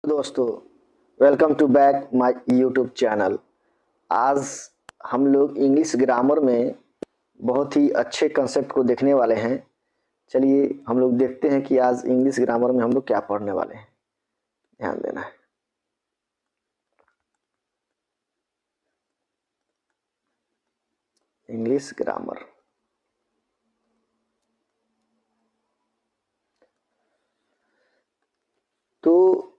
दोस्तों, welcome to back my YouTube channel. आज हम लोग इंग्लिश ग्रामर में बहुत ही अच्छे कंसेप्ट को देखने वाले हैं। चलिए हम लोग देखते हैं कि आज इंग्लिश ग्रामर में हम लोग क्या पढ़ने वाले हैं। ध्यान देना है। इंग्लिश ग्रामर तो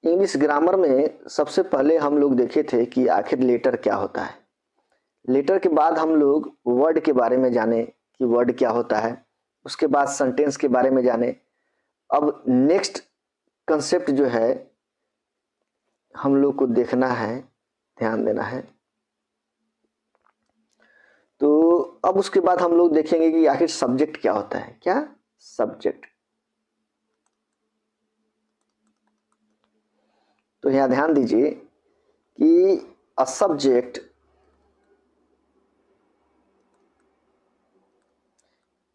इंग्लिश ग्रामर में सबसे पहले हम लोग देखे थे कि आखिर लेटर क्या होता है। लेटर के बाद हम लोग वर्ड के बारे में जाने कि वर्ड क्या होता है। उसके बाद सेंटेंस के बारे में जाने। अब नेक्स्ट कंसेप्ट जो है हम लोग को देखना है, ध्यान देना है। तो अब उसके बाद हम लोग देखेंगे कि आखिर सब्जेक्ट क्या होता है। क्या सब्जेक्ट? तो यहां ध्यान दीजिए कि a subject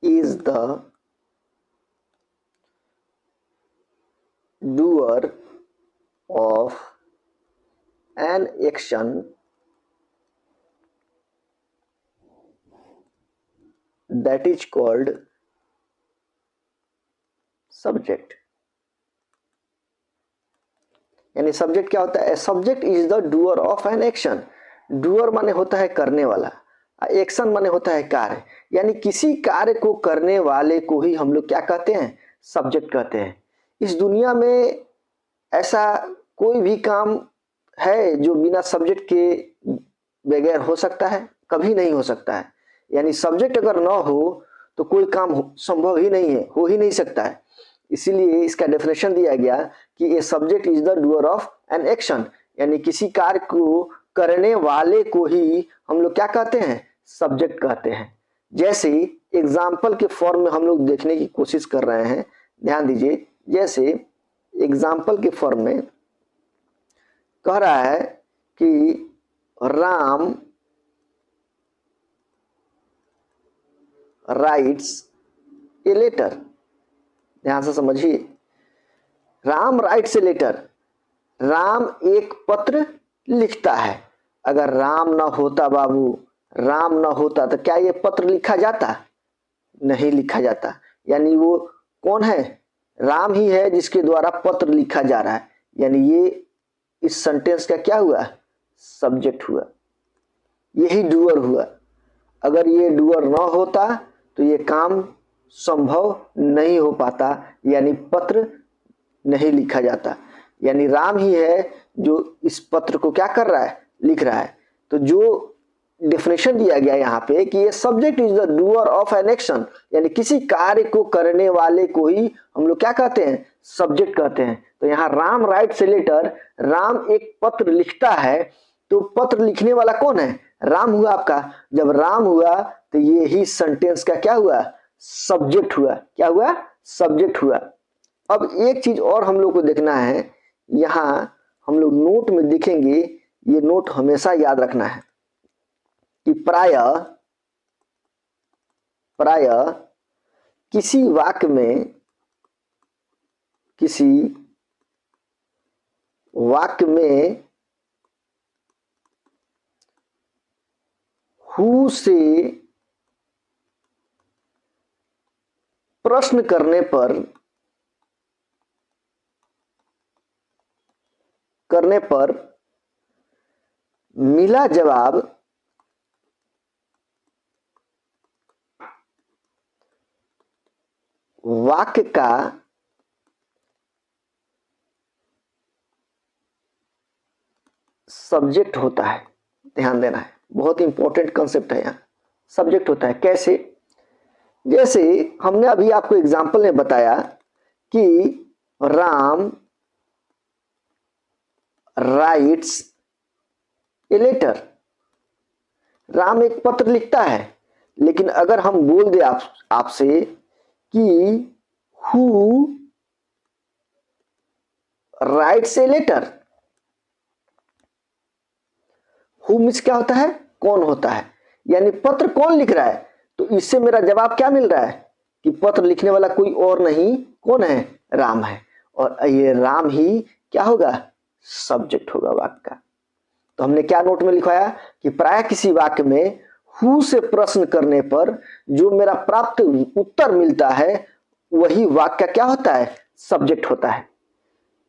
is the doer of an action that is called subject। यानी सब्जेक्ट क्या होता है? Subject is the doer of an action. Doer माने होता है करने वाला, एक्शन माने होता है कार्य। यानी किसी कार्य को करने वाले को ही हम लोग क्या कहते हैं? सब्जेक्ट कहते हैं। इस दुनिया में ऐसा कोई भी काम है जो बिना सब्जेक्ट के बगैर हो सकता है? कभी नहीं हो सकता है। यानी सब्जेक्ट अगर ना हो तो कोई काम संभव ही नहीं है, हो ही नहीं सकता है। इसीलिए इसका डेफिनेशन दिया गया कि a subject is the doer of an action. यानी किसी कार्य को करने वाले को ही हम लोग क्या कहते हैं? सब्जेक्ट कहते हैं। जैसे एग्जाम्पल के फॉर्म में हम लोग देखने की कोशिश कर रहे हैं। ध्यान दीजिए, जैसे एग्जाम्पल के फॉर्म में कह रहा है कि राम राइट्स ए लेटर। ध्यान से समझिए, Ram writes a letter. Ram एक पत्र लिखता है। अगर राम ना होता बाबू, राम ना होता तो क्या ये पत्र लिखा जाता? नहीं लिखा जाता। यानी वो कौन है? राम ही है जिसके द्वारा पत्र लिखा जा रहा है। यानी ये इस सेंटेंस का क्या हुआ? सब्जेक्ट हुआ। यही डूअर हुआ। अगर ये डूअर ना होता तो ये काम संभव नहीं हो पाता, यानी पत्र नहीं लिखा जाता। यानी राम ही है जो इस पत्र को क्या कर रहा है? लिख रहा है। तो जो डेफिनेशन दिया गया यहाँ पे कि ये subject is the doer of an action, यानी किसी कार्य को करने वाले को ही हम लोग क्या कहते हैं? सब्जेक्ट कहते हैं। तो यहाँ Ram writes a letter, Ram एक पत्र लिखता है। तो पत्र लिखने वाला कौन है? राम हुआ आपका। जब राम हुआ तो ये ही सेंटेंस का क्या हुआ? सब्जेक्ट हुआ। क्या हुआ? सब्जेक्ट हुआ। अब एक चीज और हम लोग को देखना है। यहाँ हम लोग नोट में देखेंगे, ये नोट हमेशा याद रखना है कि प्राय किसी वाक्य में हु से प्रश्न करने पर मिला जवाब वाक्य का सब्जेक्ट होता है। ध्यान देना है, बहुत इंपॉर्टेंट कंसेप्ट है। यहाँ सब्जेक्ट होता है। कैसे? जैसे हमने अभी आपको एग्जाम्पल में बताया कि Ram writes a letter. Ram एक पत्र लिखता है। लेकिन अगर हम बोल दे आपसे कि who writes a letter, who means क्या होता है? कौन होता है। यानी पत्र कौन लिख रहा है। तो इससे मेरा जवाब क्या मिल रहा है कि पत्र लिखने वाला कोई और नहीं, कौन है? राम है। और ये राम ही क्या होगा, सब्जेक्ट होगा वाक्य का। तो हमने क्या नोट में लिखवाया कि प्राय किसी वाक्य में हु से प्रश्न करने पर जो मेरा प्राप्त उत्तर मिलता है वही वाक्य क्या होता है, सब्जेक्ट होता है।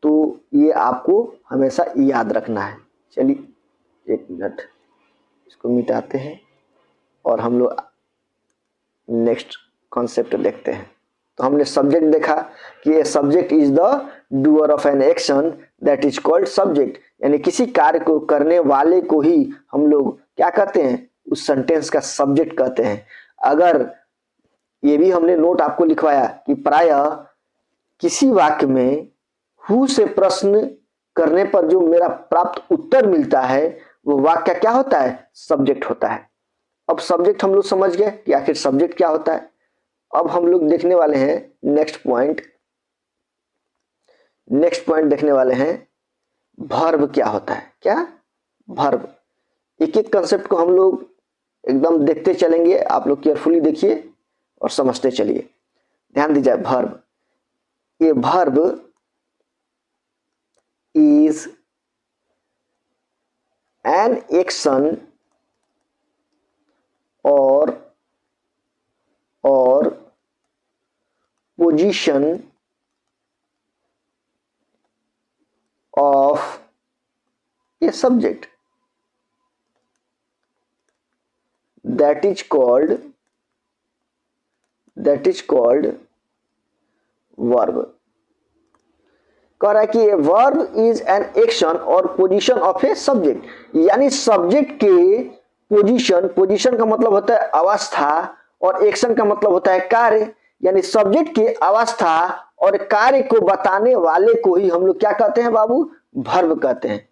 तो ये आपको हमेशा याद रखना है। चलिए 1 मिनट इसको मिटाते हैं और हम लोग नेक्स्ट कॉन्सेप्ट देखते हैं। तो हमने सब्जेक्ट देखा कि a subject is the doer of an action that is called subject, यानी किसी कार्य को करने वाले को ही हम लोग क्या कहते हैं, उस सेंटेंस का सब्जेक्ट कहते हैं। अगर ये भी हमने नोट आपको लिखवाया कि प्रायः किसी वाक्य में हु से प्रश्न करने पर जो मेरा प्राप्त उत्तर मिलता है वो वाक्य क्या होता है, सब्जेक्ट होता है। अब सब्जेक्ट हम लोग समझ गए कि आखिर सब्जेक्ट क्या होता है। अब हम लोग देखने वाले हैं नेक्स्ट पॉइंट देखने वाले हैं वर्ब क्या होता है। क्या वर्ब, एक एक कंसेप्ट को हम लोग एकदम देखते चलेंगे, आप लोग केयरफुली देखिए और समझते चलिए। ध्यान दीजिए, वर्ब, ये verb is an action or position of a subject that is called verb। कह रहा है कि a verb is an action और पोजीशन ऑफ ए सब्जेक्ट, यानी सब्जेक्ट के पोजीशन का मतलब होता है अवस्था और एक्शन का मतलब होता है कार्य, यानी सब्जेक्ट की अवस्था और कार्य को बताने वाले को ही हम लोग क्या कहते हैं बाबू, वर्ब कहते हैं।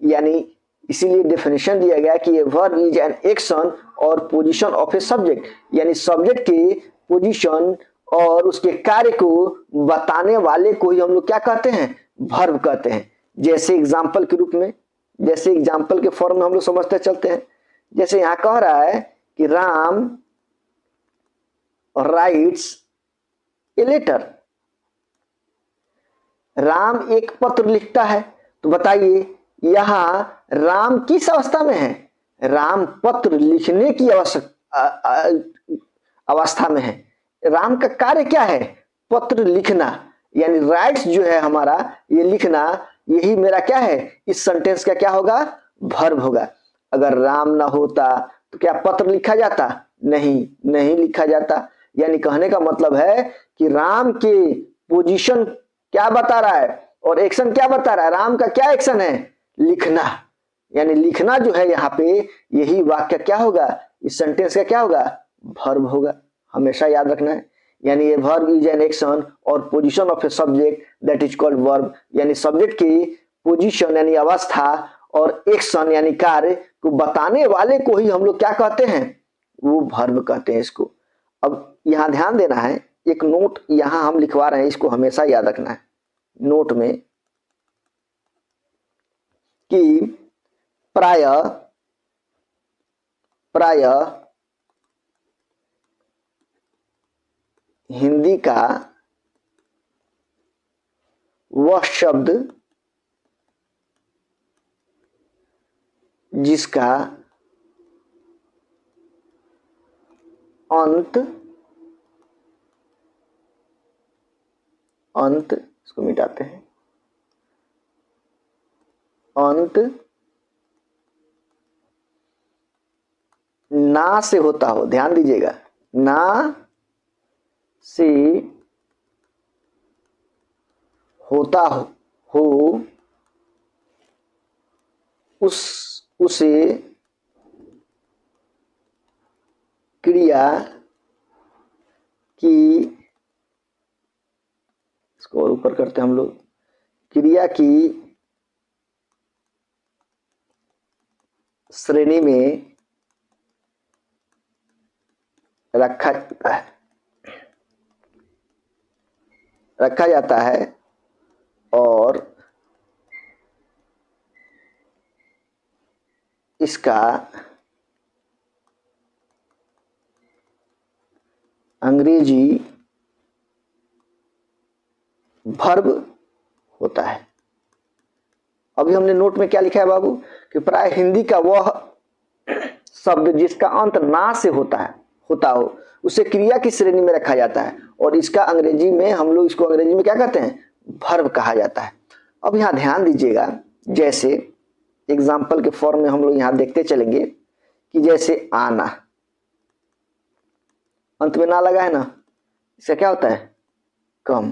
यानी इसीलिए डेफिनेशन दिया गया कि a verb is an action और पोजीशन ऑफ ए सब्जेक्ट, यानी सब्जेक्ट के पोजीशन और उसके कार्य को बताने वाले को ही हम लोग क्या कहते हैं, वर्ब कहते हैं। जैसे एग्जाम्पल के रूप में, जैसे एग्जाम्पल के फॉर्म में हम लोग समझते चलते हैं। जैसे यहां कह रहा है कि Ram writes a letter, Ram एक पत्र लिखता है। तो बताइए यहां राम किस अवस्था में है, राम पत्र लिखने की अवस्था में है। राम का कार्य क्या है, पत्र लिखना, यानी राइट्स जो है हमारा ये लिखना, यही मेरा क्या है, इस सेंटेंस का क्या होगा, वर्ब होगा। अगर राम ना होता तो क्या पत्र लिखा जाता, नहीं लिखा जाता। यानी कहने का मतलब है कि राम के पोजीशन क्या बता रहा है और एक्शन क्या बता रहा है, राम का क्या एक्शन है, लिखना। यानी लिखना जो है यहाँ पे, यही वाक्य क्या होगा, इस सेंटेंस का क्या होगा, वर्ब होगा। हमेशा याद रखना है। यानी ये वर्ब इज एन एक्शन और position of a subject that is called verb, यानी सब्जेक्ट की पोजीशन यानी अवस्था और एक्शन यानी कार्य को बताने वाले को ही हम लोग क्या कहते हैं, वो वर्ब कहते हैं इसको। अब यहां ध्यान देना है, एक नोट यहां हम लिखवा रहे हैं, इसको हमेशा याद रखना है नोट में कि प्राय हिंदी का वह शब्द जिसका अंत इसको मिटाते हैं, अंत ना से होता हो, ध्यान दीजिएगा, ना से होता हो उसे क्रिया की, इसको और ऊपर करते हैं हम लोग, क्रिया की श्रेणी में रखा जाता है और इसका अंग्रेजी वर्ब होता है। अभी हमने नोट में क्या लिखा है बाबू कि प्राय हिंदी का वह शब्द जिसका अंत ना से होता हो उसे क्रिया की श्रेणी में रखा जाता है, और इसका अंग्रेजी में हम लोग इसको अंग्रेजी में क्या कहते हैं, वर्ब कहा जाता है। अब यहाँ ध्यान दीजिएगा, जैसे एग्जाम्पल के फॉर्म में हम लोग यहाँ देखते चलेंगे कि जैसे आना, अंत में ना लगा है ना, इसका क्या होता है, कम।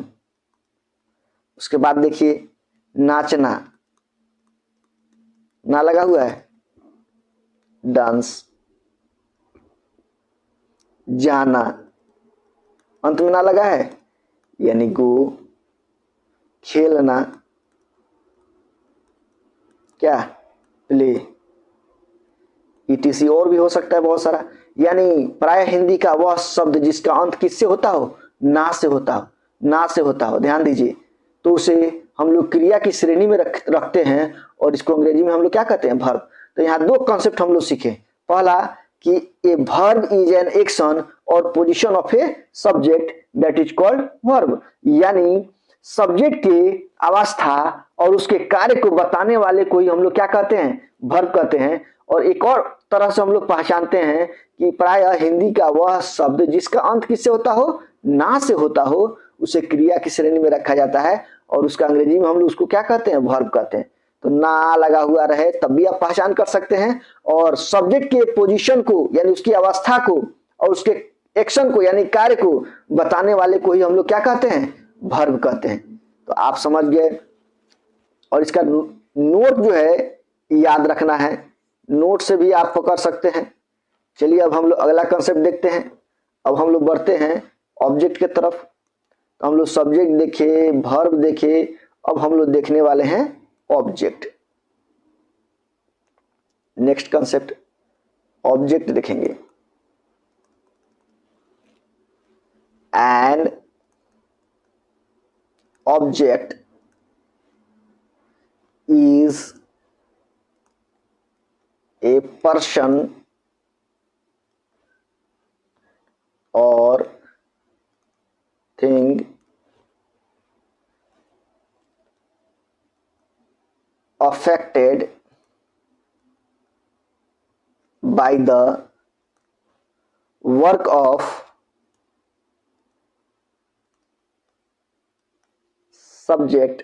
उसके बाद देखिए नाचना, ना लगा हुआ है, डांस। जाना, अंत में ना लगा है, यानी गो। खेलना, क्या, प्ले। ईटीसी और भी हो सकता है बहुत सारा। यानी प्राय हिंदी का वह शब्द जिसका अंत किससे होता हो, ना से होता हो, ना से होता हो, ध्यान दीजिए, तो उसे हम लोग क्रिया की श्रेणी में रखते हैं, और इसको अंग्रेजी में हम लोग क्या कहते हैं, वर्ब। तो यहाँ दो कॉन्सेप्ट हम लोग सीखे। पहला कि a verb is an action और position of a subject that is called verb, यानी सब्जेक्ट की अवस्था और उसके कार्य को बताने वाले को ही हम लोग क्या कहते हैं, वर्ब कहते हैं। और एक और तरह से हम लोग पहचानते हैं कि प्रायः हिंदी का वह शब्द जिसका अंत किससे होता हो, ना से होता हो, उसे क्रिया की श्रेणी में रखा जाता है, और उसका अंग्रेजी में हम लोग उसको क्या कहते हैं, वर्ब कहते हैं। तो ना लगा हुआ रहे तब भी आप पहचान कर सकते हैं, और सब्जेक्ट के पोजीशन को यानी उसकी अवस्था को और उसके एक्शन को यानी कार्य को बताने वाले को ही हम लोग क्या कहते हैं, वर्ब कहते हैं। तो आप समझ गए। और इसका नोट जो है याद रखना है, नोट से भी आप पकड़ सकते हैं। चलिए अब हम लोग अगला कंसेप्ट देखते हैं। अब हम लोग बढ़ते हैं ऑब्जेक्ट के तरफ। तो हम लोग सब्जेक्ट देखे, वर्ब देखे, अब हम लोग देखने वाले हैं ऑब्जेक्ट। नेक्स्ट कंसेप्ट ऑब्जेक्ट देखेंगे। And object is a person or thing affected by the work of subject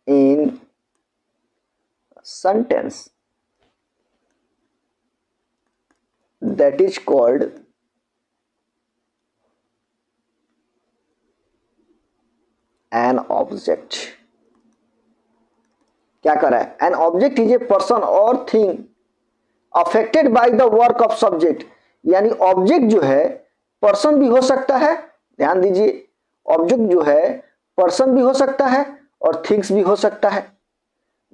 in sentence that is called an object। क्या कर रहा है, an object is a person और thing affected by the work of subject, यानी object जो है person भी हो सकता है, ध्यान दीजिए, ऑब्जेक्ट जो है पर्सन भी हो सकता है और थिंग्स भी हो सकता है,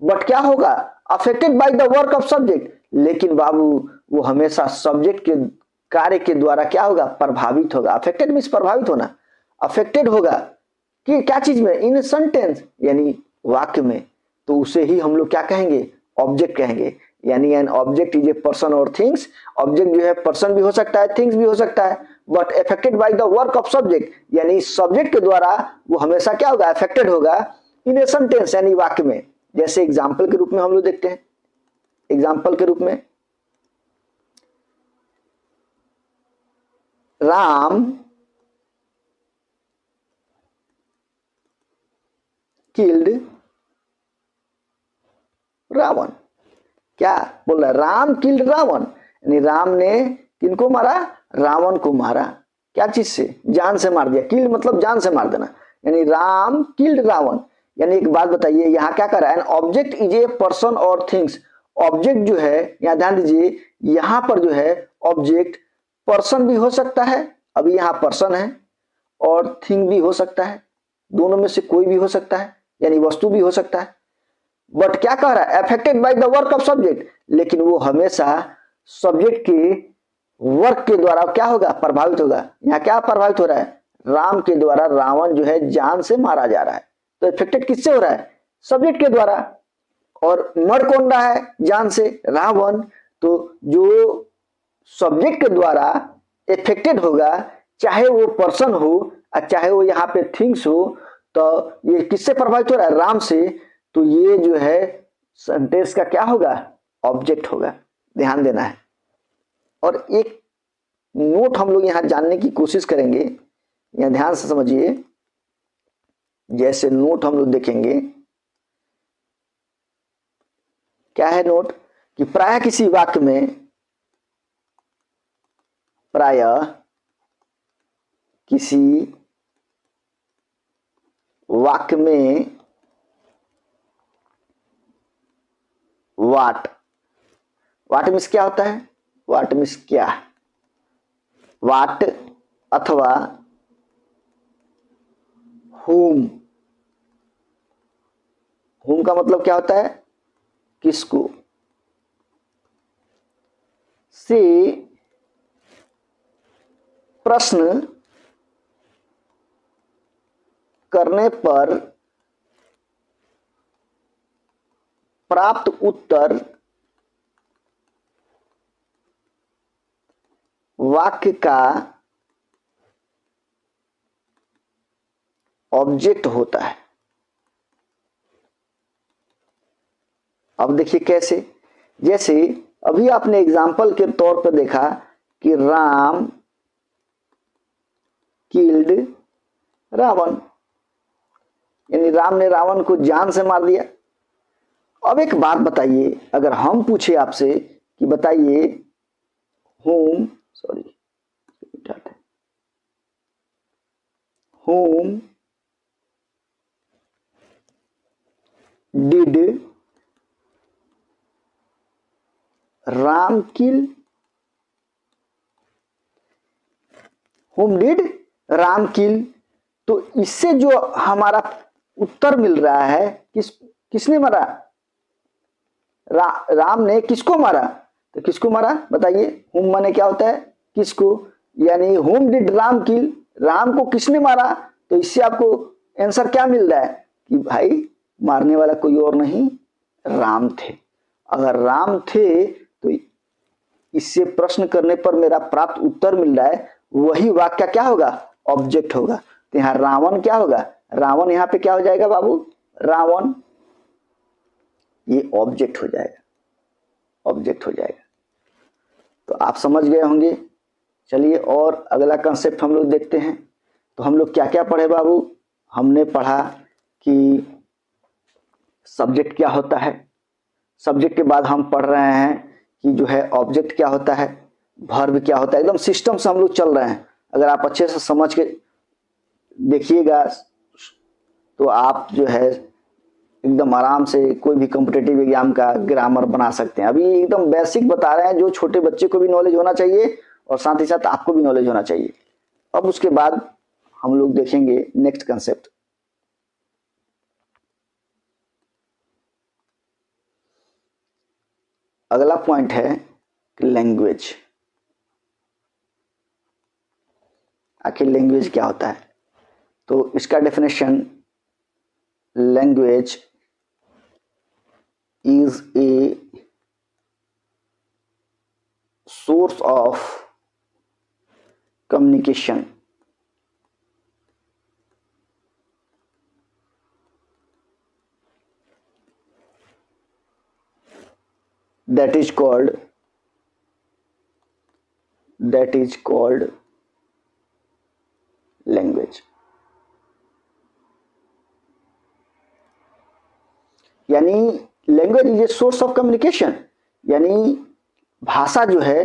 बट क्या होगा, affected by the work of subject, लेकिन बाबू वो हमेशा सब्जेक्ट के कार्य के द्वारा क्या होगा, प्रभावित होगा। अफेक्टेड मीन्स प्रभावित होना, अफेक्टेड होगा कि क्या चीज में, इन सेंटेंस यानी वाक्य में, तो उसे ही हम लोग क्या कहेंगे, ऑब्जेक्ट कहेंगे। यानी N object is a person और थिंग्स, ऑब्जेक्ट जो है पर्सन भी हो सकता है, थिंग्स भी हो सकता है, but affected by the work of subject, यानी सब्जेक्ट के द्वारा वो हमेशा क्या होगा, अफेक्टेड होगा इन ए सेंटेंस यानी वाक्य में। जैसे एग्जाम्पल के रूप में हम लोग देखते हैं, एग्जाम्पल के रूप में राम किल्ड रावण, क्या बोल रहा है, राम किल्ड रावण, यानी राम ने किनको मारा, रावण को मारा, क्या चीज से, जान से मार दिया। किल्ड मतलब जान से मार देना, यानी राम किल्ड रावण। यानी एक बात बताइए, यहाँ क्या कर रहा है, an object is a person और थिंग्स, ऑब्जेक्ट जो है, यहाँ ध्यान दीजिए, यहाँ पर जो है ऑब्जेक्ट पर्सन भी हो सकता है, अभी यहाँ पर्सन है, और थिंग भी हो सकता है, दोनों में से कोई भी हो सकता है, यानी वस्तु भी हो सकता है। बट क्या कह रहा है, affected by the work of subject, लेकिन वो हमेशा सब्जेक्ट के वर्क के द्वारा क्या होगा, प्रभावित होगा। यहाँ क्या प्रभावित हो रहा है, राम के द्वारा रावण जो है जान से मारा जा रहा है, तो इफेक्टेड किससे हो रहा है, सब्जेक्ट के द्वारा। और मर कौन रहा है जान से, रावण। तो जो सब्जेक्ट के द्वारा इफेक्टेड होगा, चाहे वो पर्सन हो और चाहे वो यहाँ पे थिंग्स हो, तो ये किससे प्रभावित हो रहा है? राम से। तो ये जो है सेंटेंस का क्या होगा? ऑब्जेक्ट होगा। ध्यान देना है। और एक नोट हम लोग यहां जानने की कोशिश करेंगे, यहां ध्यान से समझिए। जैसे नोट हम लोग देखेंगे, क्या है नोट? कि प्राय किसी वाक्य में, प्रायः किसी वाक्य में वाट, वाट मीन्स क्या होता है? वाट मीन्स क्या? वाट अथवा whom, whom का मतलब क्या होता है? किसको। से प्रश्न करने पर प्राप्त उत्तर वाक्य का ऑब्जेक्ट होता है। अब देखिए कैसे। जैसे अभी आपने एग्जाम्पल के तौर पर देखा कि राम किल्ड रावण, यानी राम ने रावण को जान से मार दिया। अब एक बात बताइए, अगर हम पूछे आपसे कि बताइए whom, sorry whom did Ram kill, whom did Ram kill, तो इससे जो हमारा उत्तर मिल रहा है, किसने मारा? राम ने किसको मारा? तो किसको मारा बताइए? हुम माने क्या होता है? किसको। यानी हुम डिड राम किल, राम को किसने मारा? तो इससे आपको आंसर क्या मिल रहा है? कि भाई मारने वाला कोई और नहीं, राम थे। अगर राम थे तो इससे प्रश्न करने पर मेरा प्राप्त उत्तर मिल रहा है, वही वाक्य क्या होगा? ऑब्जेक्ट होगा। तो यहां रावण क्या होगा? रावण यहां पे क्या हो जाएगा बाबू? रावण, ये ऑब्जेक्ट हो जाएगा, ऑब्जेक्ट हो जाएगा। तो आप समझ गए होंगे। चलिए और अगला कंसेप्ट हम लोग देखते हैं। तो हम लोग क्या क्या पढ़े बाबू? हमने पढ़ा कि सब्जेक्ट क्या होता है, सब्जेक्ट के बाद हम पढ़ रहे हैं कि जो है ऑब्जेक्ट क्या होता है, वर्ब क्या होता है। एकदम सिस्टम से हम लोग चल रहे हैं। अगर आप अच्छे से समझ के देखिएगा तो आप जो है एकदम आराम से कोई भी कॉम्पिटिटिव एग्जाम का ग्रामर बना सकते हैं। अभी एकदम बेसिक बता रहे हैं, जो छोटे बच्चे को भी नॉलेज होना चाहिए और साथ ही साथ आपको भी नॉलेज होना चाहिए। अब उसके बाद हम लोग देखेंगे नेक्स्ट कंसेप्ट। अगला पॉइंट है लैंग्वेज। आखिर लैंग्वेज क्या होता है? तो इसका definition, language is a source of communication that is called language। यानी language is a source of communication, यानी भाषा जो है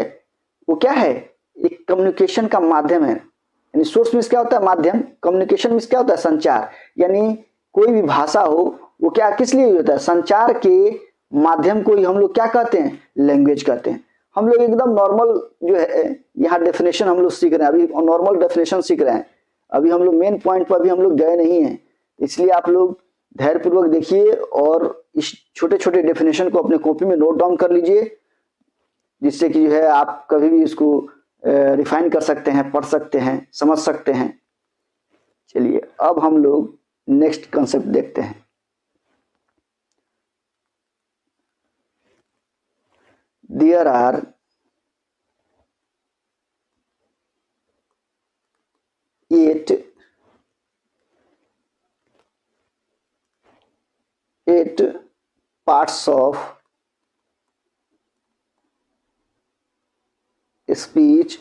वो क्या है? एक कम्युनिकेशन का माध्यम है। यानी सोर्स मीन्स क्या होता है? माध्यम। कम्युनिकेशन मीन्स क्या होता है? संचार। यानी कोई भी भाषा हो वो क्या किस लिए होता है? संचार के माध्यम को ही हम लोग क्या कहते हैं? लैंग्वेज कहते हैं। हम लोग एकदम नॉर्मल जो है यहाँ डेफिनेशन हम लोग सीख रहे हैं, अभी नॉर्मल डेफिनेशन सीख रहे हैं। अभी हम लोग मेन पॉइंट पर अभी हम लोग गए नहीं हैं, इसलिए आप लोग धैर्यपूर्वक देखिए और इस छोटे छोटे डेफिनेशन को अपने कॉपी में नोट डाउन कर लीजिए, जिससे कि जो है आप कभी भी इसको रिफाइन कर सकते हैं, पढ़ सकते हैं, समझ सकते हैं। चलिए अब हम लोग नेक्स्ट कंसेप्ट देखते हैं। There are 8 8 parts of speech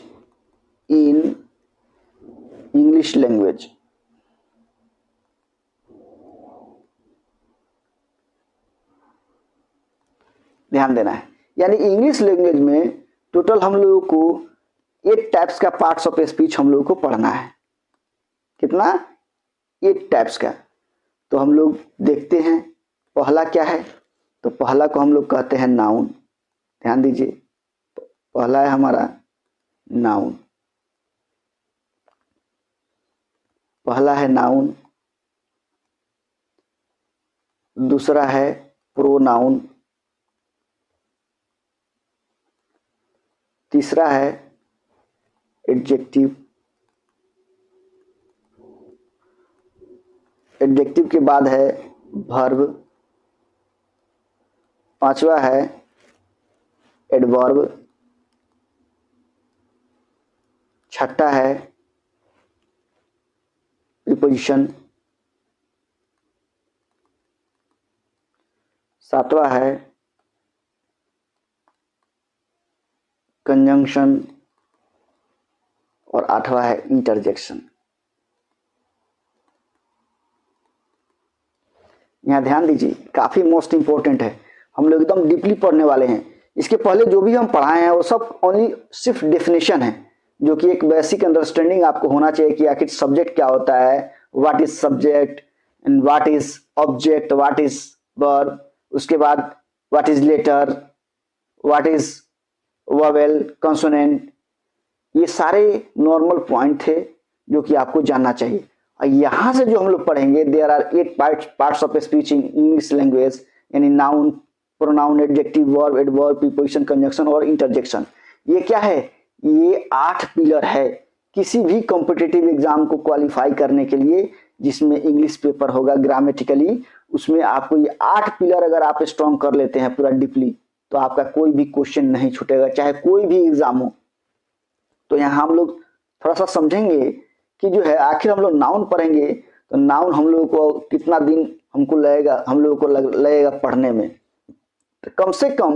in English language। ध्यान देना है, यानी इंग्लिश लैंग्वेज में टोटल हम लोगों को 8 टाइप्स का पार्ट्स ऑफ स्पीच हम लोगों को पढ़ना है। कितना? 8 टाइप्स का। तो हम लोग देखते हैं पहला क्या है। तो पहला को हम लोग कहते हैं नाउन। ध्यान दीजिए, पहला है हमारा नाउन। पहला है नाउन। दूसरा है प्रोनाउन। तीसरा है एडजेक्टिव। एडजेक्टिव के बाद है वर्ब। पांचवा है एडवर्ब। छठा है प्रीपोजिशन। सातवां है कंजंक्शन और आठवां है इंटरजेक्शन। यहाँ ध्यान दीजिए, काफी मोस्ट इंपॉर्टेंट है, हम लोग एकदम डीपली पढ़ने वाले हैं। इसके पहले जो भी हम पढ़ाए हैं वो सब ओनली सिर्फ डेफिनेशन है, जो कि एक बेसिक अंडरस्टैंडिंग आपको होना चाहिए कि आखिर सब्जेक्ट क्या होता है, what is subject and what is object, what is verb, उसके बाद what is letter, what is vowel, consonant. ये सारे नॉर्मल पॉइंट थे जो कि आपको जानना चाहिए। और यहाँ से जो हम लोग पढ़ेंगे, there are 8 parts of speech in English language, यानी noun, pronoun, adjective, verb, adverb, preposition, conjunction और इंटरजेक्शन। ये क्या है? ये 8 पिलर है किसी भी कॉम्पिटिटिव एग्जाम को क्वालिफाई करने के लिए, जिसमें इंग्लिश पेपर होगा ग्रामेटिकली, उसमें आपको ये 8 पिलर अगर आप स्ट्रॉन्ग कर लेते हैं पूरा डीपली, तो आपका कोई भी क्वेश्चन नहीं छूटेगा, चाहे कोई भी एग्जाम हो। तो यहाँ हम लोग थोड़ा सा समझेंगे कि जो है आखिर हम लोग नाउन पढ़ेंगे तो नाउन हम लोगों को कितना दिन हमको लगेगा, हम लोगों को लगेगा पढ़ने में। तो कम से कम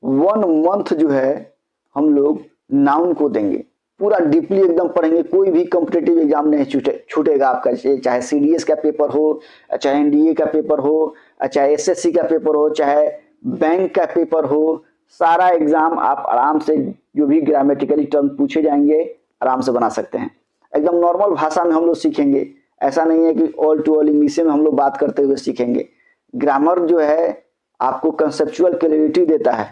1 मंथ जो है हम लोग नाउन को देंगे, पूरा डीपली एकदम पढ़ेंगे। कोई भी कॉम्पिटिटिव एग्जाम नहीं छूटेगा आपका, चाहे सीडीएस का पेपर हो, चाहे एनडीए का पेपर हो, चाहे एसएससी का पेपर हो, चाहे बैंक का पेपर हो, सारा एग्जाम आप आराम से जो भी ग्रामेटिकली टर्म पूछे जाएंगे आराम से बना सकते हैं। एकदम नॉर्मल भाषा में हम लोग सीखेंगे, ऐसा नहीं है कि ऑल टू ऑल इंग्लिश में हम लोग बात करते हुए सीखेंगे। ग्रामर जो है आपको कंसेप्चुअल क्लैरिटी देता है,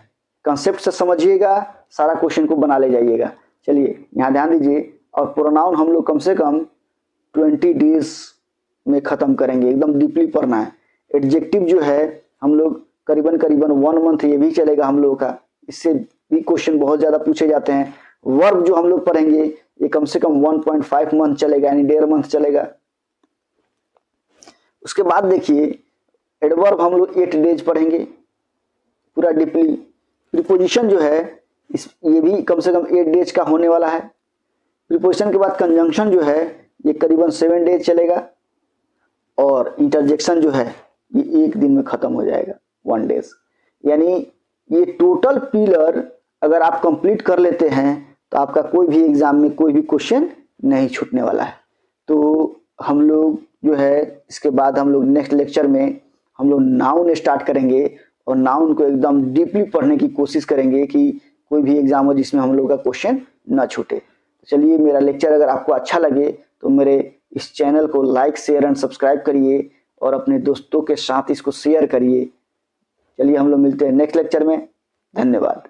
कंसेप्ट से समझिएगा, सारा क्वेश्चन को बना ले जाइएगा। चलिए यहाँ ध्यान दीजिए। और प्रोनाउन हम लोग कम से कम 20 डेज में खत्म करेंगे, एकदम डीपली पढ़ना है। एडजेक्टिव जो है हम लोग करीबन 1 मंथ ये भी चलेगा हम लोगों का, इससे भी क्वेश्चन बहुत ज्यादा पूछे जाते हैं। वर्ब जो हम लोग पढ़ेंगे ये कम से कम 1.5 मंथ चलेगा, यानी 1.5 मंथ चलेगा। उसके बाद देखिए एडवर्ब हम लोग 8 डेज पढ़ेंगे पूरा डीपली। प्रीपोजिशन जो है ये भी कम से कम 8 डेज का होने वाला है। प्रीपोजिशन के बाद कंजंक्शन जो है ये करीबन 7 डेज चलेगा। और इंटरजेक्शन जो है ये 1 दिन में खत्म हो जाएगा, 1 डेज। यानी ये टोटल पिलर अगर आप कंप्लीट कर लेते हैं तो आपका कोई भी एग्जाम में कोई भी क्वेश्चन नहीं छूटने वाला है। तो हम लोग जो है इसके बाद हम लोग नेक्स्ट लेक्चर में हम लोग नाउन स्टार्ट करेंगे और नाउन को एकदम डीपली पढ़ने की कोशिश करेंगे कि कोई भी एग्जाम हो जिसमें हम लोग का क्वेश्चन ना छूटे। चलिए, मेरा लेक्चर अगर आपको अच्छा लगे तो मेरे इस चैनल को लाइक, शेयर एंड सब्सक्राइब करिए और अपने दोस्तों के साथ इसको शेयर करिए। चलिए हम लोग मिलते हैं नेक्स्ट लेक्चर में। धन्यवाद।